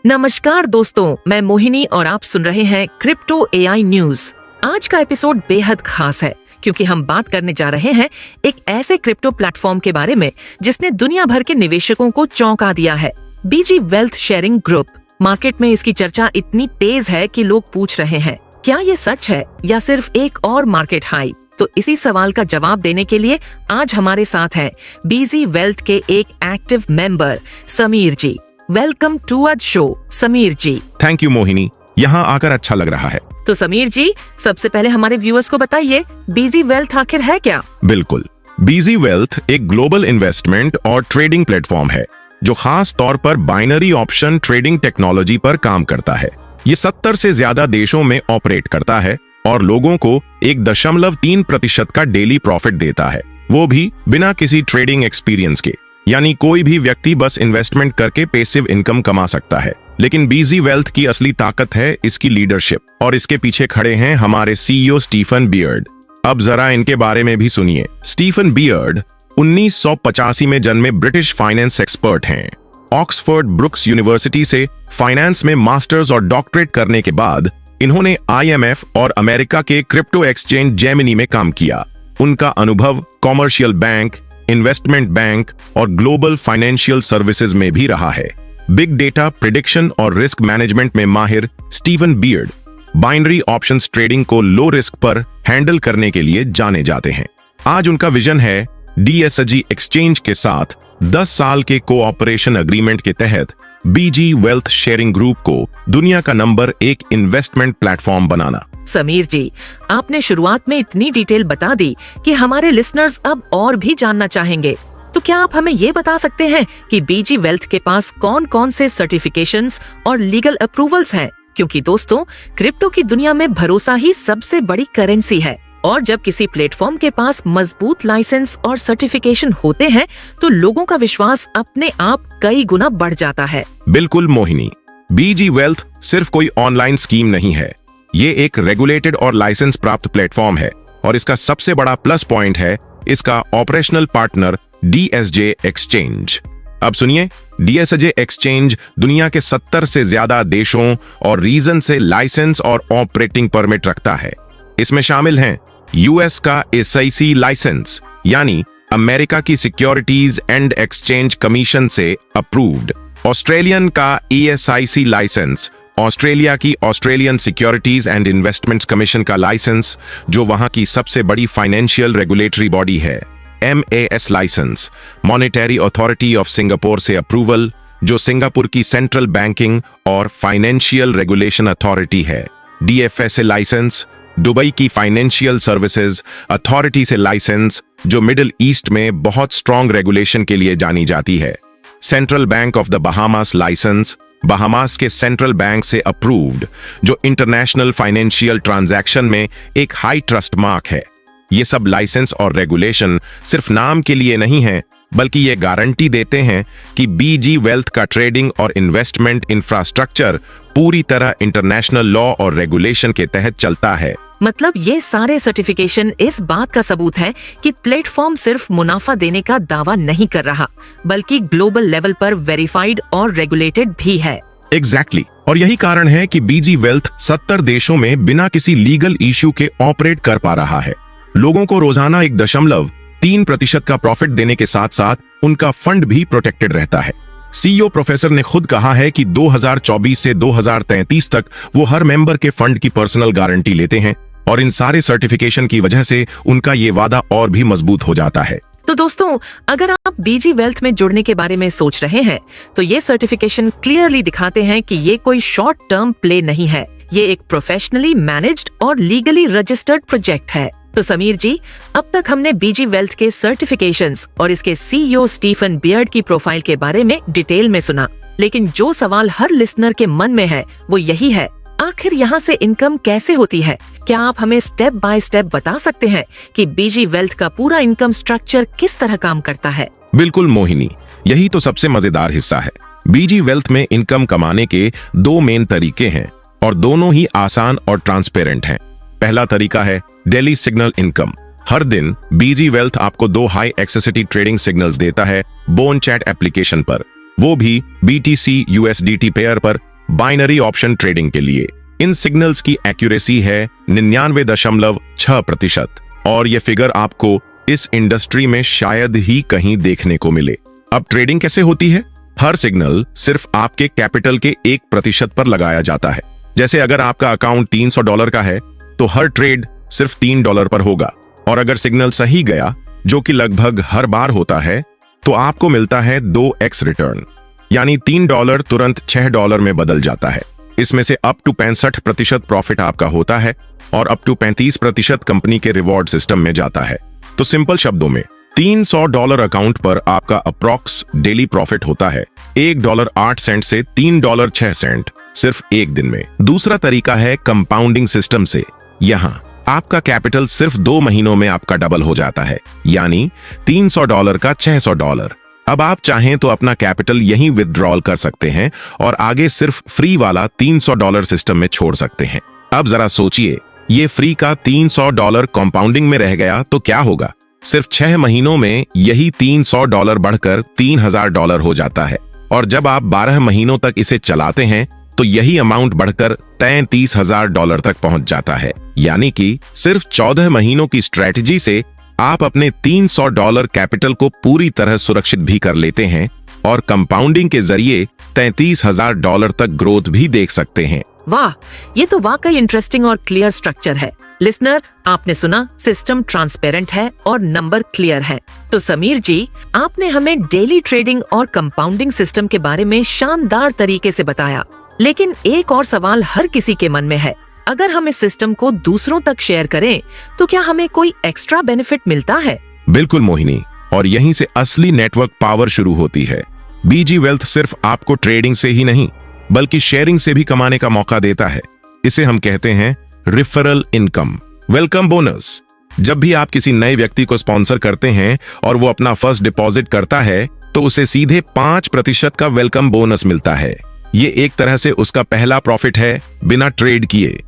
नमस्कार दोस्तों, मैं मोहिनी और आप सुन रहे हैं क्रिप्टो एआई न्यूज। आज का एपिसोड बेहद खास है क्योंकि हम बात करने जा रहे हैं एक ऐसे क्रिप्टो प्लेटफॉर्म के बारे में जिसने दुनिया भर के निवेशकों को चौंका दिया है। बीजी वेल्थ शेयरिंग ग्रुप। मार्केट में इसकी चर्चा इतनी तेज है कि लोग पूछ रहे हैं क्या ये सच है या सिर्फ एक और मार्केट हाई। तो इसी सवाल का जवाब देने के लिए आज हमारे साथ हैं बीजी वेल्थ के एक active member Sameer ji. Welcome to a show Sameer ji. Thank you Mohini, यहाँ आकर अच्छा लग रहा है। तो समीर जी, सबसे पहले हमारे व्यूअर्स को बताइए बीजी वेल्थ आखिर है क्या? बिल्कुल, बीजी वेल्थ एक ग्लोबल इन्वेस्टमेंट और ट्रेडिंग प्लेटफॉर्म है जो खास तौर पर बाइनरी ऑप्शन ट्रेडिंग टेक्नोलॉजी पर काम करता है। ये 70 से ज्यादा देशों में ऑपरेट करता है और लोगों को 1.3% का डेली प्रॉफिट देता है, वो भी बिना किसी ट्रेडिंग एक्सपीरियंस के। यानी कोई भी व्यक्ति बस इन्वेस्टमेंट करके पैसिव इनकम कमा सकता है। लेकिन बीजी वेल्थ की असली ताकत है इसकी लीडरशिप, और इसके पीछे खड़े हैं हमारे सीईओ स्टीफन बियर्ड। अब जरा इनके बारे में भी सुनिए। स्टीफन बियर्ड 1985 में जन्मे ब्रिटिश फाइनेंस एक्सपर्ट हैं। ऑक्सफोर्ड ब्रुक्स यूनिवर्सिटी से फाइनेंस में मास्टर्स और डॉक्टरेट करने के बाद इन्होंने IMF और अमेरिका के क्रिप्टो एक्सचेंज जेमिनी में काम किया। उनका अनुभव कॉमर्शियल बैंक, इन्वेस्टमेंट बैंक और ग्लोबल फाइनेंशियल सर्विसेज में भी रहा है। बिग डेटा, प्रिडिक्शन और रिस्क मैनेजमेंट में माहिर Stephen Beard binary options trading को लो रिस्क पर हैंडल करने के लिए जाने जाते हैं। आज उनका विजन है DSG एक्सचेंज के साथ 10 साल के कोऑपरेशन एग्रीमेंट के तहत बीजी वेल्थ शेयरिंग ग्रुप को दुनिया का नंबर 1 इन्वेस्टमेंट प्लेटफॉर्म बनाना। समीर जी, आपने शुरुआत में इतनी डिटेल बता दी कि हमारे लिसनर्स अब और भी जानना चाहेंगे। तो क्या आप हमें ये बता सकते हैं कि बीजी वेल्थ के पास कौन कौन से सर्टिफिकेशंस और लीगल अप्रूवल्स हैं? क्योंकि दोस्तों, क्रिप्टो की दुनिया में भरोसा ही सबसे बड़ी करेंसी है, और जब किसी प्लेटफॉर्म के पास मजबूत लाइसेंस और सर्टिफिकेशन होते हैं तो लोगों का विश्वास अपने आप कई गुना बढ़ जाता है। बिल्कुल मोहिनी, बीजी वेल्थ सिर्फ कोई ऑनलाइन स्कीम नहीं है, ये एक रेगुलेटेड और लाइसेंस प्राप्त प्लेटफॉर्म है, और इसका सबसे बड़ा प्लस पॉइंट है इसका ऑपरेशनल पार्टनर DSG एक्सचेंज। अब सुनिए, DSG एक्सचेंज दुनिया के 70 से ज्यादा देशों और रीजन से लाइसेंस और ऑपरेटिंग परमिट रखता है। इसमें शामिल हैं US का SIC लाइसेंस, यानी अमेरिका की सिक्योरिटीज एंड एक्सचेंज कमीशन से अप्रूव्ड, ऑस्ट्रेलियन का ESIC लाइसेंस, ऑस्ट्रेलिया की Australian securities and investments commission का लाइसेंस जो वहां की सबसे बड़ी फाइनेंशियल रेगुलेटरी बॉडी है, MAS licence, monetary authority of Singapore से अप्रूवल जो सिंगापुर की सेंट्रल बैंकिंग और फाइनेंशियल रेगुलेशन अथॉरिटी है, DFSA लाइसेंस, दुबई की फाइनेंशियल सर्विसेज अथॉरिटी से लाइसेंस जो मिडिल ईस्ट में बहुत स्ट्रॉन्ग रेगुलेशन के लिए जानी जाती है, central bank of the Bahamas licence, Bahamas के सेंट्रल बैंक से अप्रूव्ड जो इंटरनेशनल फाइनेंशियल ट्रांजैक्शन में एक हाई ट्रस्ट मार्क है। ये सब लाइसेंस और रेगुलेशन सिर्फ नाम के लिए नहीं है, बल्कि ये गारंटी देते हैं कि बीजी वेल्थ का ट्रेडिंग और इन्वेस्टमेंट इंफ्रास्ट्रक्चर पूरी तरह इंटरनेशनल लॉ और रेगुलेशन के तहत चलता है। मतलब ये सारे सर्टिफिकेशन इस बात का सबूत है कि प्लेटफॉर्म सिर्फ मुनाफा देने का दावा नहीं कर रहा, बल्कि ग्लोबल लेवल पर वेरीफाइड और रेगुलेटेड भी है। एग्जैक्टली, और यही कारण है कि बीजी वेल्थ 70 देशों में बिना किसी लीगल इश्यू के ऑपरेट कर पा रहा है। लोगों को रोजाना 1.3% का प्रॉफिट देने के साथ साथ उनका फंड भी प्रोटेक्टेड रहता है। CEO प्रोफेसर ने खुद कहा है कि 2024 से 2033 तक वो हर मेंबर के फंड की पर्सनल गारंटी लेते हैं, और इन सारे सर्टिफिकेशन की वजह से उनका ये वादा और भी मजबूत हो जाता है। तो दोस्तों, अगर आप बीजी वेल्थ में जुड़ने के बारे में सोच रहे हैं तो ये सर्टिफिकेशन क्लियरली दिखाते हैं कि ये कोई शॉर्ट टर्म प्ले नहीं है, ये एक प्रोफेशनली मैनेज्ड और लीगली रजिस्टर्ड प्रोजेक्ट है। तो समीर जी, अब तक हमने बीजी वेल्थ के सर्टिफिकेशंस और इसके CEO स्टीफन बियर्ड की प्रोफाइल के बारे में डिटेल में सुना, लेकिन जो सवाल हर लिसनर के मन में है वो यही है, आखिर यहाँ से इनकम कैसे होती है? क्या आप हमें स्टेप बाय स्टेप बता सकते हैं कि बीजी वेल्थ का पूरा इनकम स्ट्रक्चर किस तरह काम करता है? बिल्कुल मोहिनी, यही तो सबसे मजेदार हिस्सा है। बीजी वेल्थ में इनकम कमाने के 2 मेन तरीके हैं, और दोनों ही आसान और ट्रांसपेरेंट हैं। पहला तरीका है डेली सिग्नल इनकम। हर दिन बीजी वेल्थ आपको 2 हाई एक्सेसिटी ट्रेडिंग सिग्नल्स देता है बोन चैट एप्लीकेशन पर, वो भी BTC USDT पेयर पर बाइनरी ऑप्शन ट्रेडिंग के लिए। इन सिग्नल्स की एक्यूरेसी है 99.6% और ये फिगर आपको इस इंडस्ट्री में शायद ही कहीं देखने को मिले। अब ट्रेडिंग कैसे होती है? हर सिग्नल सिर्फ आपके कैपिटल के 1% पर लगाया जाता है। जैसे अगर आपका अकाउंट $300 का है तो हर ट्रेड सिर्फ $3 पर होगा, और अगर सिग्नल सही गया, जो कि लगभग हर बार होता है, तो आपको मिलता है 2x रिटर्न, यानी $3 तुरंत $6 में बदल जाता है। इसमें से अप टू 65% प्रॉफिट आपका होता है और अप टू 35% कंपनी के रिवॉर्ड सिस्टम में जाता है। तो सिंपल शब्दों में $300 अकाउंट पर आपका अप्रॉक्स डेली प्रॉफिट होता है $1.08 से $3.06 सिर्फ एक दिन में। दूसरा तरीका है कंपाउंडिंग सिस्टम से। यहाँ आपका कैपिटल सिर्फ 2 महीनों में आपका डबल हो जाता है, यानी $300 का $600। अब आप चाहें तो अपना कैपिटल यहीं विथड्रॉल कर सकते हैं और आगे सिर्फ फ्री वाला $300 सिस्टम में छोड़ सकते हैं। अब जरा सोचिए, ये फ्री का $300 कंपाउंडिंग में रह गया तो क्या होगा? सिर्फ 6 महीनों में यही $300 बढ़कर $3000 हो जाता है, और जब आप 12 महीनों तक इसे चलाते हैं तो यही अमाउंट बढ़कर $33,000 तक पहुंच जाता है। यानी कि सिर्फ 14 महीनों की स्ट्रेटजी से आप अपने $300 कैपिटल को पूरी तरह सुरक्षित भी कर लेते हैं और कंपाउंडिंग के जरिए $33,000 तक ग्रोथ भी देख सकते हैं। वाह, ये तो वाकई इंटरेस्टिंग और क्लियर स्ट्रक्चर है। लिसनर, आपने सुना, सिस्टम ट्रांसपेरेंट है और नंबर क्लियर है। तो समीर जी, आपने हमें डेली ट्रेडिंग और कंपाउंडिंग सिस्टम के बारे में शानदार तरीके से बताया, लेकिन एक और सवाल हर किसी के मन में है। अगर हम इस सिस्टम को दूसरों तक शेयर करें तो क्या हमें कोई एक्स्ट्रा बेनिफिट मिलता है? बिल्कुल मोहिनी, और यहीं से असली नेटवर्क पावर शुरू होती है। बीजी वेल्थ सिर्फ आपको ट्रेडिंग से ही नहीं बल्कि शेयरिंग से भी कमाने का मौका देता है। इसे हम कहते हैं रिफरल इनकम, वेलकम बोनस। जब भी आप किसी नए व्यक्ति को स्पॉन्सर करते हैं और वो अपना फर्स्ट डिपॉजिट करता है तो उसे सीधे 5% का वेलकम बोनस मिलता है। ये एक तरह से उसका पहला प्रॉफिट है बिना ट्रेड किए।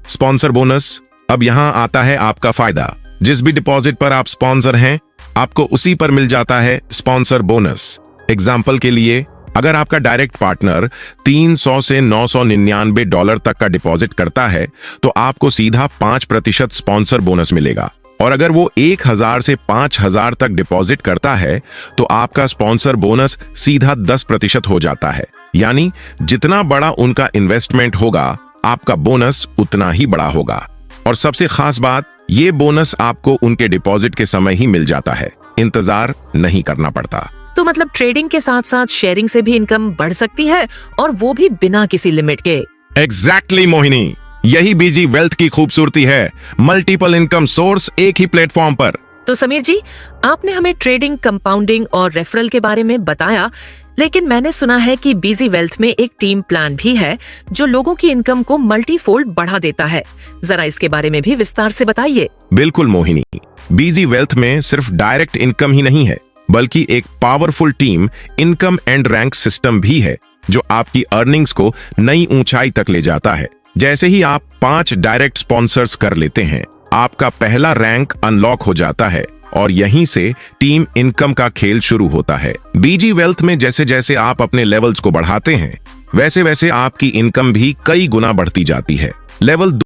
Sponsor bonus. अब यहां आता है आपका फायदा। जिस भी डिपॉजिट पर आप स्पॉन्सर हैं, आपको उसी पर मिल जाता है स्पॉन्सर बोनस। एग्जाम्पल के लिए, अगर आपका डायरेक्ट पार्टनर 300 से $999 तक का डिपॉजिट करता है तो आपको सीधा 5% स्पॉन्सर बोनस मिलेगा, और अगर वो 1000 से 5000 तक डिपॉजिट करता है तो आपका स्पॉन्सर बोनस सीधा 10% हो जाता है। यानी जितना बड़ा उनका इन्वेस्टमेंट होगा, आपका बोनस उतना ही बड़ा होगा। और सबसे खास बात, ये बोनस आपको उनके डिपॉजिट के समय ही मिल जाता है, इंतजार नहीं करना पड़ता। तो मतलब ट्रेडिंग के साथ साथ शेयरिंग से भी इनकम बढ़ सकती है, और वो भी बिना किसी लिमिट के। एग्जैक्टली मोहिनी, यही बीजी वेल्थ की खूबसूरती है। मल्टीपल इनकम सोर्स एक ही प्लेटफॉर्म पर। तो समीर जी, आपने हमें ट्रेडिंग, कंपाउंडिंग और रेफरल के बारे में बताया, लेकिन मैंने सुना है कि बीजी वेल्थ में एक टीम प्लान भी है जो लोगों की इनकम को मल्टीफोल्ड बढ़ा देता है। जरा इसके बारे में भी विस्तार से बताइए। बिल्कुल मोहिनी, बीजी वेल्थ में सिर्फ डायरेक्ट इनकम ही नहीं है बल्कि एक powerful team income and rank system भी है जो आपकी अर्निंग्स को नई ऊंचाई तक ले जाता है। जैसे ही आप 5 डायरेक्ट स्पॉन्सर्स कर लेते हैं, आपका पहला रैंक अनलॉक हो जाता है और यहीं से टीम इनकम का खेल शुरू होता है। बीजी वेल्थ में जैसे जैसे आप अपने लेवल्स को बढ़ाते हैं, वैसे वैसे आपकी इनकम भी कई गुना बढ़ती जाती है। लेवल